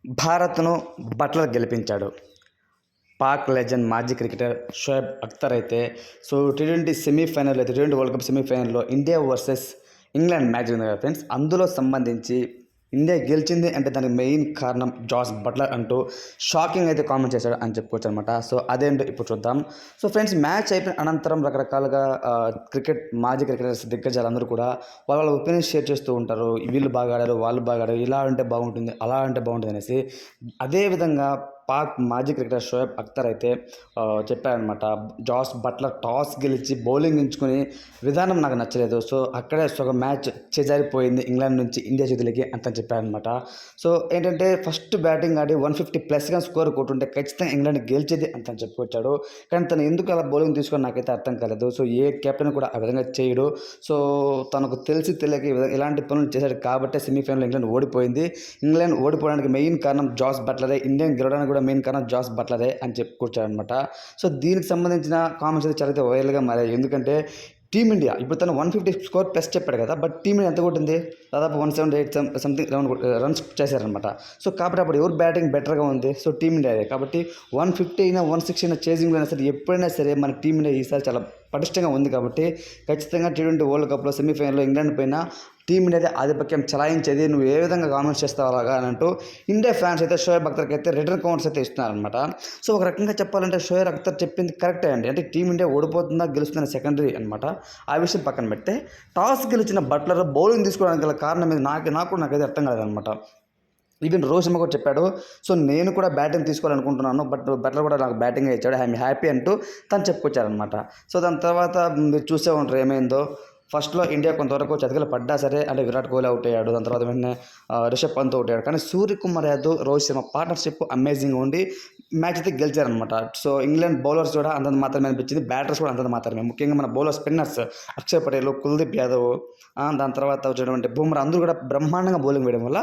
భారత్ను బట్లర్ గెలిపించాడు. పాక్ లెజెండ్ మాజీ క్రికెటర్ షోయబ్ అఖ్తర్ అయితే టీ20 సెమీఫైనల్ అయితే టీ20 వరల్డ్ కప్ సెమీఫైనల్లో ఇండియా వర్సెస్ ఇంగ్లాండ్ మ్యాచ్ ఉంది కదా ఫ్రెండ్స్. అందులో సంబంధించి ఇండియా గెలిచింది అంటే దానికి మెయిన్ కారణం జాస్ బట్లర్ అంటూ షాకింగ్ అయితే కామెంట్ చేశాడు అని చెప్పుకోవచ్చు అనమాట. సో అదేంటో ఇప్పుడు చూద్దాం. సో ఫ్రెండ్స్, మ్యాచ్ అయిపోయిన అనంతరం రకరకాలుగా మాజీ క్రికెటర్స్ దిగ్గజాలు అందరూ కూడా వాళ్ళ ఒపీనియన్ షేర్ చేస్తూ ఉంటారు. వీళ్ళు బాగా ఆడారు, వాళ్ళు బాగా ఆడారు, ఇలా అంటే బాగుంటుంది, అలా అంటే బాగుంటుంది అనేసి. అదేవిధంగా పాక్ మాజీ క్రికెటర్ షోయబ్ అఖ్తర్ అయితే చెప్పారనమాట. జాస్ బట్లర్ టాస్ గెలిచి బౌలింగ్ ఎంచుకుని విధానం నాకు నచ్చలేదు. సో అక్కడే సగం మ్యాచ్ చేజారిపోయింది ఇంగ్లాండ్ నుంచి ఇండియా చేతులకి అంత చెప్పారనమాట. సో ఏంటంటే ఫస్ట్ బ్యాటింగ్ ఆడి 150+ స్కోర్ కొట్టుంటే ఖచ్చితంగా ఇంగ్లాండ్ గెలిచేది అంత చెప్పుకొచ్చాడు. కానీ తను ఎందుకు అలా బౌలింగ్ తీసుకొని నాకైతే అర్థం కాలేదు. సో ఏ కెప్టెన్ కూడా ఆ విధంగా చేయడు. సో తనకు తెలిసి తెలియక ఇలాంటి పనులు చేశాడు కాబట్టి సెమీఫైనల్ ఇంగ్లాండ్ ఓడిపోయింది. ఇంగ్లాండ్ ఓడిపోవడానికి మెయిన్ కారణం జాస్ బట్లరే, ఇండియన్ గెలవడానికి కూడా మెయిన్ కారణం జాస్ బట్లరే అని చెప్పుకొచ్చాడనమాట. సో దీనికి సంబంధించిన కామెంట్స్ అయితే చాలా వైరల్గా మారాయి. ఎందుకంటే టీమిండియా ఇప్పుడు తను 150 స్కోర్ ప్లస్ చెప్పాడు కదా, బట్ టీమిండియా ఎంత కొట్టింది? దాదాపు 178 సంథింగ్ రన్స్ చేశారనమాట. సో కాబట్టి అప్పుడు ఎవరు బ్యాటింగ్ బెటర్గా ఉంది? So team India. కాబట్టి 150 అయినా 160 అయినా చేజింగ్లో అయినా సరే ఎప్పుడైనా సరే మన టీమిండియా ఈసారి చాలా పటిష్టంగా ఉంది. కాబట్టి ఖచ్చితంగా టీ20 వరల్డ్ కప్లో సెమీఫైనల్లో ఇంగ్లాండ్ పైన టీమిండియా ఆధిపత్యం చలాయించేది. నువ్వు ఏ విధంగా కామెంట్స్ చేస్తావు అలాగా అని అంటూ ఇండియా ఫ్యాన్స్ అయితే షోయబ్ అఖ్తర్కి అయితే రిటర్న్ కౌంట్స్ అయితే ఇస్తున్నారనమాట. సో ఒక రకంగా చెప్పాలంటే షోయబ్ అఖ్తర్ చెప్పింది కరెక్టే అండి. అంటే టీమిండియా ఓడిపోతుందా గెలుస్తుందా సెకండరీ అనమాట. ఆ విషయం పక్కన పెడితే టాస్ గెలిచిన బట్లర్ బౌలింగ్ తీసుకోవడానికి గల కారణం మీద నాకైతే అర్థం కాలేదనమాట. ఈవెన్ రోహిత్ శర్మ కూడా చెప్పాడు, సో నేను కూడా బ్యాటింగ్ తీసుకోవాలనుకుంటున్నాను, బట్ బట్లర్ కూడా నాకు బ్యాటింగ్ ఇచ్చాడు, ఐఎమ్ హ్యాపీ అంటూ తను చెప్పుకొచ్చారనమాట. సో దాని తర్వాత మీరు చూసే ఉంటారు ఏమైందో. ఫస్ట్లో ఇండియా కొంతవరకు చతికిల పడ్డా సరే, అంటే విరాట్ కోహ్లీ అవుట్ అయ్యాడు, దాని తర్వాత వెంటనే రిషబ్ పంత్ అవుట్ అయ్యాడు. కానీ సూర్యకుమార్ యాదవ్, రోహిత్ శర్మ పార్ట్నర్షిప్ అమేజింగ్ ఉండి మ్యాచ్ అయితే గెలిచారనమాట. సో ఇంగ్లాండ్ బౌలర్స్ కూడా అంతంత మాత్రమే అనిపించింది, బ్యాటర్స్ కూడా అంతంత మాత్రమే. ముఖ్యంగా మన బౌలర్ స్పిన్నర్స్ అక్షర్ పటేల్, కుల్దీప్ యాదవ్, దాని తర్వాత వచ్చేటువంటి బుమ్రా అందరూ కూడా బ్రహ్మాండంగా బౌలింగ్ వేయడం వల్ల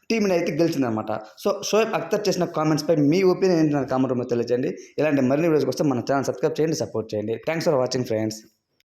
టీంని అయితే గెలిచిందనమాట. సో షోయబ్ అఖ్తర్ చేసిన కామెంట్స్పై మీ ఒపీనియన్ ఏంటి నాకు కామెంట్ రూమ్లో తెలియజేయండి. ఇలాంటి మరిన్ని వీడియోస్ కోసం మన ఛానల్ సబ్స్క్రైబ్ చేయండి, సపోర్ట్ చేయండి. Thanks for watching friends.